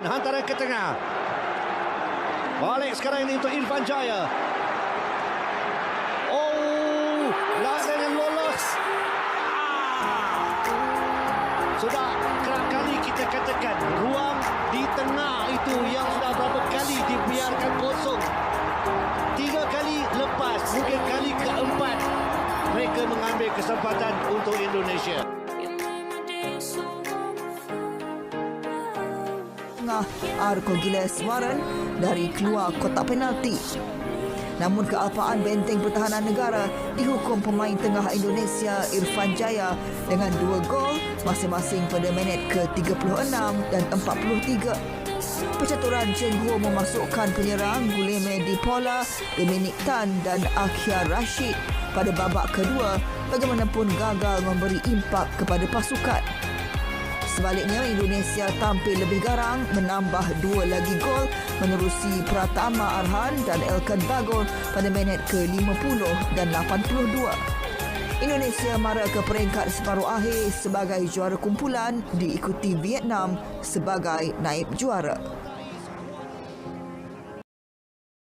hantaran ke tengah. Balik sekarang ini untuk Irfan Jaya. Oh, lawan yang lolos. Sudah kerap kali kita katakan ruang di tengah itu yang sudah berapa kali dibiarkan kosong. 3 kali lepas, mungkin kali keempat mereka mengambil kesempatan untuk Indonesia. Tengah Arko Giles Warren dari keluar kotak penalti. Namun kealpaan benteng pertahanan negara dihukum pemain tengah Indonesia Irfan Jaya dengan 2 gol masing-masing pada minit ke-36 dan 43. Percaturan Cheng Ho memasukkan penyerang Guleme Dipola, Dominic Tan dan Akhir Rashid pada babak kedua bagaimanapun gagal memberi impak kepada pasukan. Sebaliknya, Indonesia tampil lebih garang menambah 2 lagi gol menerusi Pratama Arhan dan Elkan Bagot pada minit ke-50 dan 82. Indonesia mara ke peringkat separuh akhir sebagai juara kumpulan diikuti Vietnam sebagai naib juara.